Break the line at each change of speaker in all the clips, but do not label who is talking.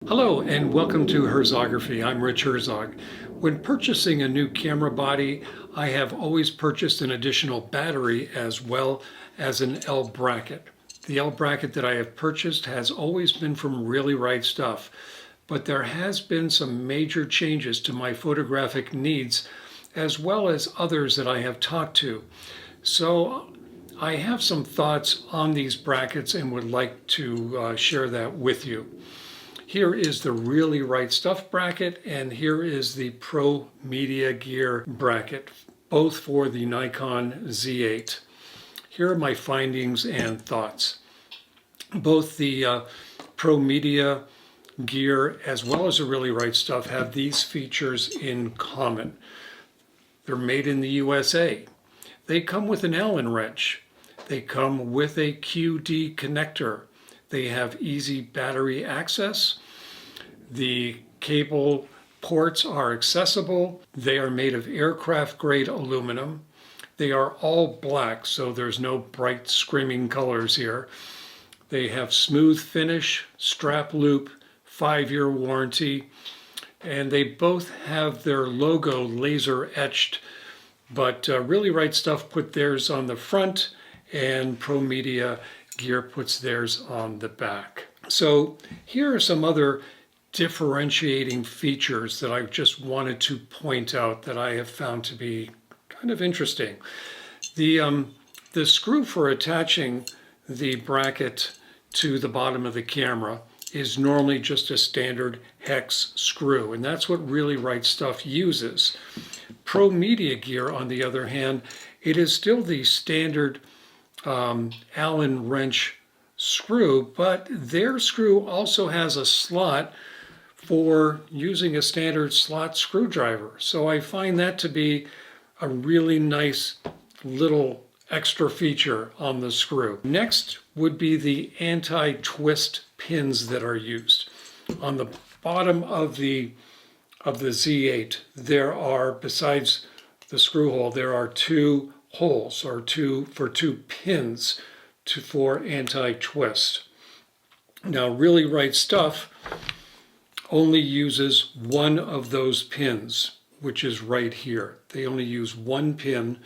Hello and welcome to Herzography. I'm Rich Herzog. When purchasing a new camera body, I have always purchased an additional battery as well as an L bracket. The L bracket that I have purchased has always been from Really Right Stuff, but there has been some major changes to my photographic needs as well as others that I have talked to. So I have some thoughts on these brackets and would like to share that with you. Here is the Really Right Stuff bracket, and here is the ProMediaGear bracket, both for the Nikon Z8. Here are my findings and thoughts. Both the ProMediaGear as well as the Really Right Stuff have these features in common. They're made in the USA. They come with an Allen wrench. They come with a QD connector. They have easy battery access. The cable ports are accessible. They are made of aircraft grade aluminum. They are all black, so there's no bright screaming colors here. They have smooth finish, strap loop, 5-year warranty, and they both have their logo laser etched, but Really Right Stuff put theirs on the front and ProMediaGear puts theirs on the back. So here are some other differentiating features that I just wanted to point out that I have found to be kind of interesting. The screw for attaching the bracket to the bottom of the camera is normally just a standard hex screw, and that's what Really Right Stuff uses. ProMediaGear, on the other hand, it is still the standard Allen wrench screw, but their screw also has a slot for using a standard slot screwdriver. So I find that to be a really nice little extra feature on the screw. Next would be the anti-twist pins that are used. On the bottom of the Z8, there are, besides the screw hole, there are two holes, or two pins for anti-twist. Now, Really Right Stuff only uses one of those pins, which is right here. They only use one pin,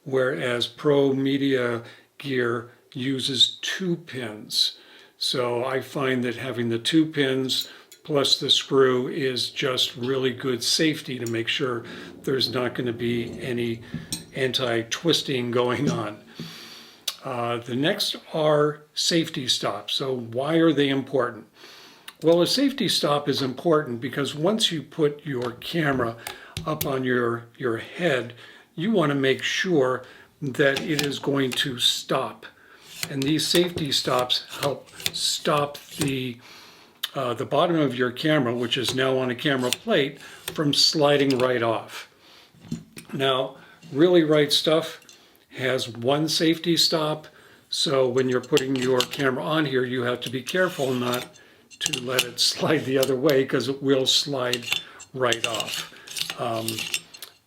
whereas ProMediaGear uses two pins. So I find that having the two pins plus the screw is just really good safety to make sure there's not going to be any anti-twisting going on. The next are safety stops. So why are they important? Well, a safety stop is important because once you put your camera up on your head, you want to make sure that it is going to stop. And these safety stops help stop the bottom of your camera, which is now on a camera plate, from sliding right off. Now, Really Right Stuff has one safety stop, so when you're putting your camera on here, you have to be careful not to let it slide the other way because it will slide right off.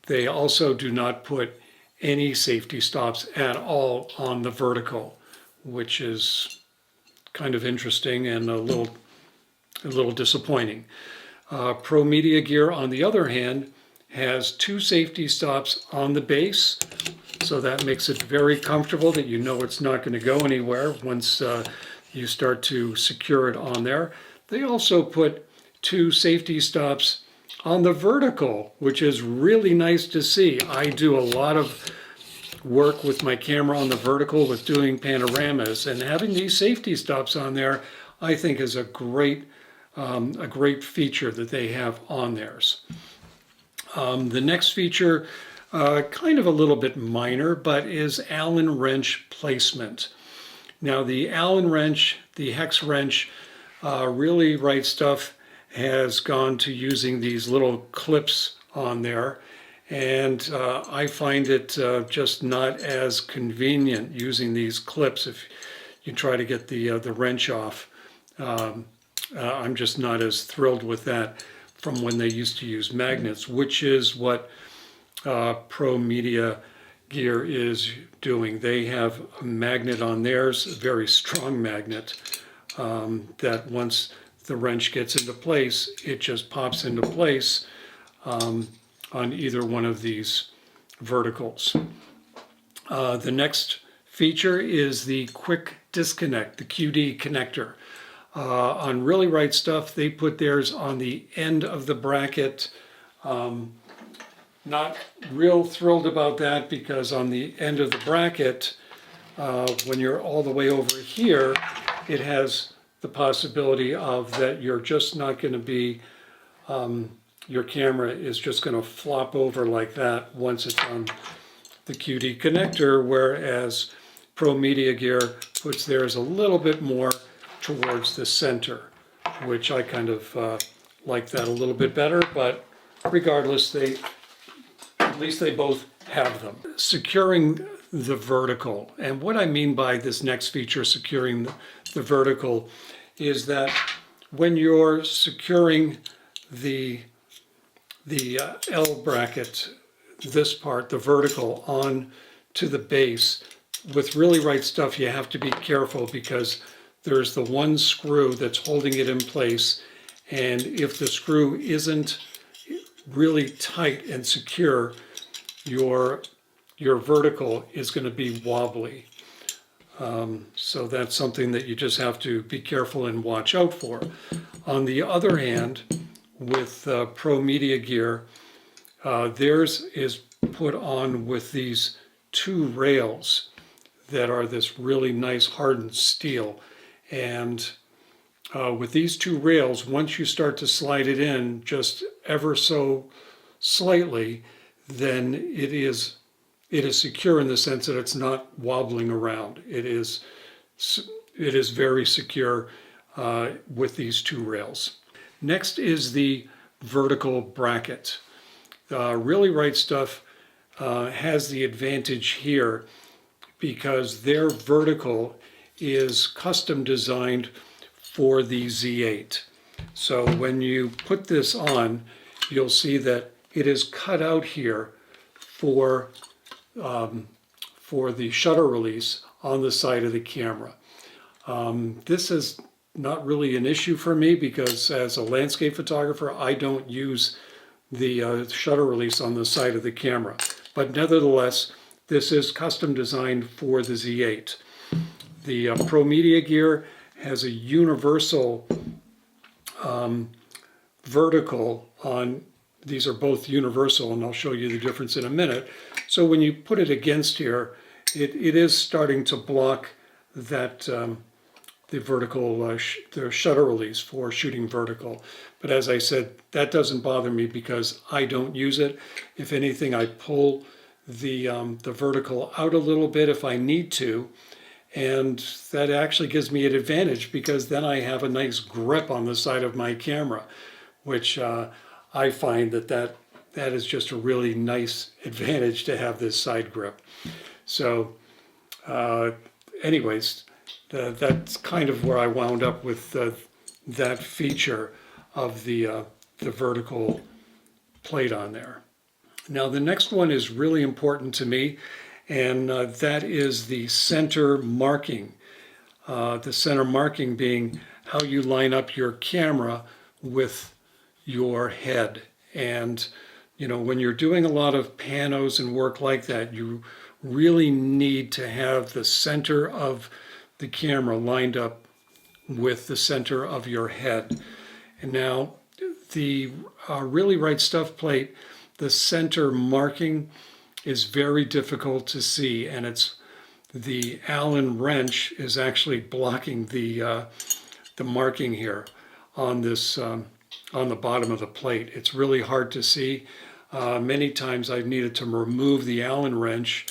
They also do not put any safety stops at all on the vertical, which is kind of interesting and a little disappointing. ProMediaGear, on the other hand, has two safety stops on the base, so that makes it very comfortable that you know it's not going to go anywhere once you start to secure it on there. They also put two safety stops on the vertical, which is really nice to see. I do a lot of work with my camera on the vertical with doing panoramas, and having these safety stops on there, I think, is a great feature that they have on theirs. The next feature, kind of a little bit minor, but is Allen wrench placement. Now, the Allen wrench, the hex wrench, Really Right Stuff has gone to using these little clips on there, and I find it just not as convenient using these clips if you try to get the wrench off. I'm just not as thrilled with that from when they used to use magnets, which is what ProMediaGear is doing. They have a magnet on theirs, a very strong magnet, that once the wrench gets into place, it just pops into place on either one of these verticals. The next feature is the quick disconnect, the QD connector. On Really Right Stuff, they put theirs on the end of the bracket. Not real thrilled about that, because on the end of the bracket, when you're all the way over here, it has the possibility of that you're just not going to be, your camera is just going to flop over like that once it's on the QD connector, whereas ProMediaGear puts theirs a little bit more towards the center, which I kind of like that a little bit better, but regardless, at least they both have them. Securing the vertical, and what I mean by this next feature, securing the vertical, is that when you're securing the L bracket, this part, the vertical, on to the base, with Really Right Stuff, you have to be careful, because there's the one screw that's holding it in place, and if the screw isn't really tight and secure, your vertical is going to be wobbly. So that's something that you just have to be careful and watch out for. On the other hand, with ProMediaGear, theirs is put on with these two rails that are this really nice hardened steel. And with these two rails, once you start to slide it in just ever so slightly, then it is secure in the sense that it's not wobbling around. It is very secure with these two rails. Next is the vertical bracket. Really Right Stuff has the advantage here because their vertical is custom designed for the Z8. So when you put this on, you'll see that it is cut out here for the shutter release on the side of the camera. This is not really an issue for me because as a landscape photographer, I don't use the shutter release on the side of the camera. But nevertheless, this is custom designed for the Z8. The ProMediaGear has a universal vertical on. These are both universal, and I'll show you the difference in a minute. So when you put it against here, it is starting to block that the vertical, the shutter release for shooting vertical. But as I said, that doesn't bother me because I don't use it. If anything, I pull the vertical out a little bit if I need to, and that actually gives me an advantage because then I have a nice grip on the side of my camera, which I find that is just a really nice advantage to have this side grip. So anyways, that's kind of where I wound up with that feature of the vertical plate on there. Now the next one is really important to me, and that is the center marking. The center marking being how you line up your camera with your head. And you know, when you're doing a lot of panos and work like that, you really need to have the center of the camera lined up with the center of your head. And now the Really Right Stuff plate, the center marking is very difficult to see, and it's the Allen wrench is actually blocking the marking here on this on the bottom of the plate. It's really hard to see. Many times I've needed to remove the Allen wrench,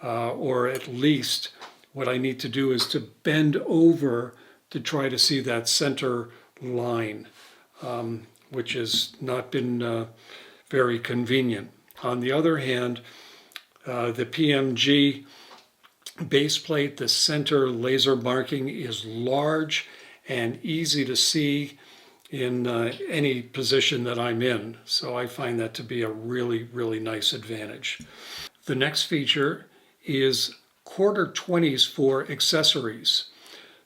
or at least what I need to do is to bend over to try to see that center line, which has not been very convenient. On the other hand, the PMG base plate, the center laser marking is large and easy to see in any position that I'm in. So I find that to be a really, really nice advantage. The next feature is quarter 20s for accessories.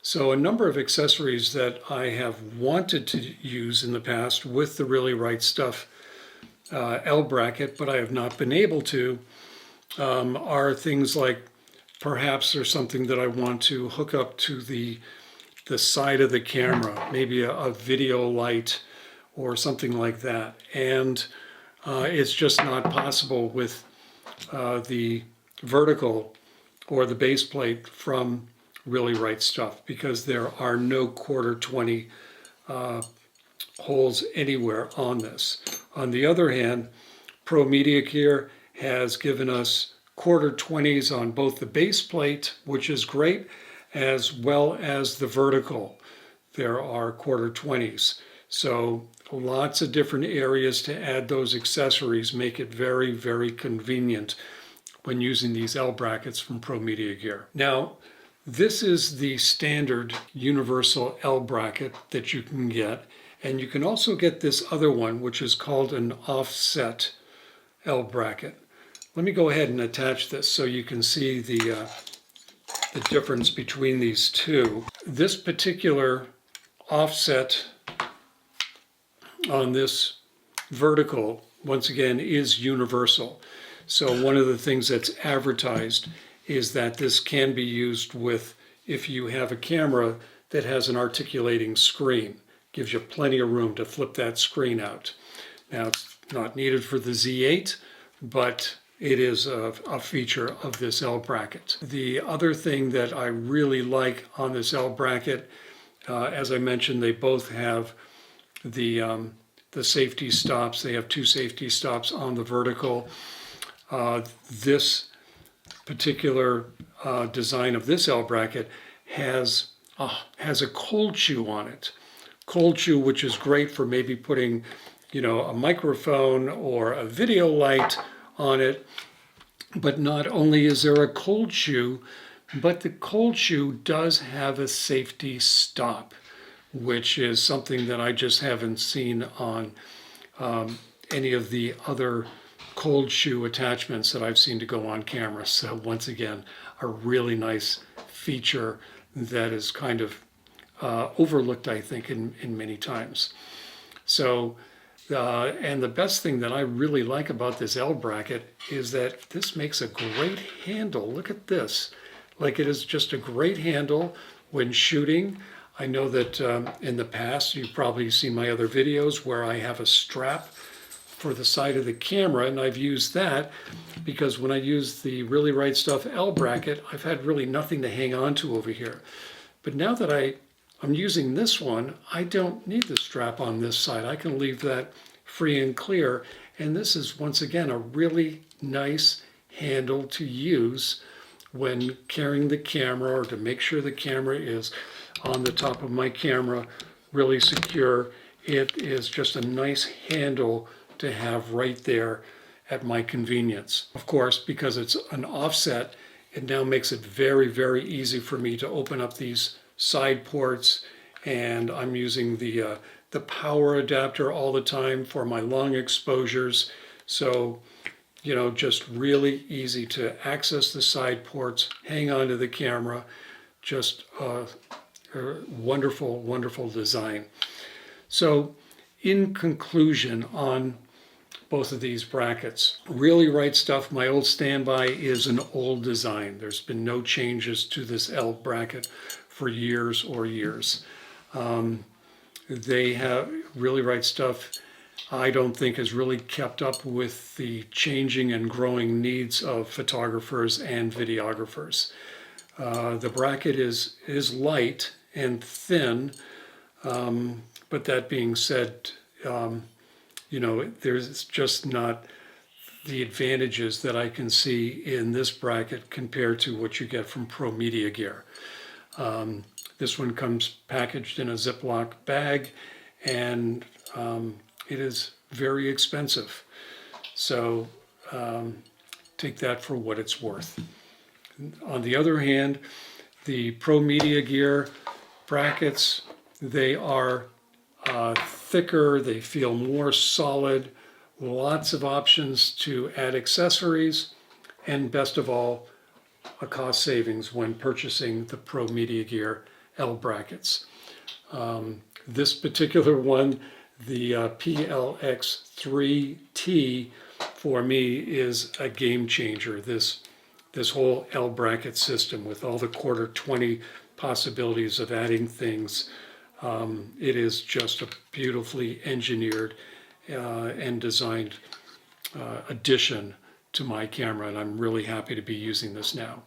So a number of accessories that I have wanted to use in the past with the Really Right Stuff L bracket, but I have not been able to, are things like perhaps there's something that I want to hook up to the side of the camera, maybe a video light or something like that. And it's just not possible with the vertical or the base plate from Really Right Stuff, because there are no 1/4-20 holes anywhere on this. On the other hand, ProMediaGear has given us 1/4-20s on both the base plate, which is great, as well as the vertical. There are 1/4-20s. So lots of different areas to add those accessories make it very, very convenient when using these L brackets from ProMediaGear. Now, this is the standard universal L bracket that you can get, and you can also get this other one, which is called an offset L bracket. Let me go ahead and attach this so you can see the difference between these two. This particular offset on this vertical, once again, is universal. So one of the things that's advertised is that this can be used with, if you have a camera that has an articulating screen, gives you plenty of room to flip that screen out. Now, it's not needed for the Z8, but it is a feature of this L bracket. The other thing that I really like on this L bracket, as I mentioned, they both have the safety stops. They have 2 safety stops on the vertical. This particular design of this L bracket has a cold shoe on it. Cold shoe, which is great for maybe putting, a microphone or a video light on it. But not only is there a cold shoe, but the cold shoe does have a safety stop, which is something that I just haven't seen on any of the other cold shoe attachments that I've seen to go on camera. So once again, a really nice feature that is kind of overlooked, I think, in many times. So, and the best thing that I really like about this L bracket is that this makes a great handle. Look at this. Like, it is just a great handle when shooting. I know that in the past, you've probably seen my other videos where I have a strap for the side of the camera, and I've used that because when I use the Really Right Stuff L bracket, I've had really nothing to hang on to over here. But now that I'm using this one, I don't need the strap on this side. I can leave that free and clear, and this is, once again, a really nice handle to use when carrying the camera, or to make sure the camera is on the top of my camera really secure. It is just a nice handle to have right there at my convenience. Of course, because it's an offset, it now makes it very, very easy for me to open up these side ports, and I'm using the power adapter all the time for my long exposures. So, just really easy to access the side ports, hang on to the camera. Just a wonderful, wonderful design. So, in conclusion on both of these brackets, Really Right Stuff, my old standby, is an old design. There's been no changes to this L bracket for years or years. They have Really Right Stuff, I don't think, has really kept up with the changing and growing needs of photographers and videographers. The bracket is light and thin, but that being said, there's just not the advantages that I can see in this bracket compared to what you get from ProMediaGear. This one comes packaged in a Ziploc bag, and it is very expensive. So take that for what it's worth. On the other hand, the ProMediaGear brackets, they are thicker, they feel more solid, lots of options to add accessories, and best of all, a cost savings when purchasing the ProMediaGear L brackets. This particular one, the PLX3T, for me is a game changer. This whole L bracket system with all the quarter 20 possibilities of adding things. It is just a beautifully engineered and designed addition to my camera, and I'm really happy to be using this now.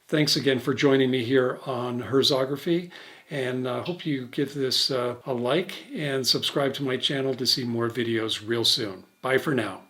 Thanks again for joining me here on Herzography, and hope you give this a like and subscribe to my channel to see more videos real soon. Bye for now.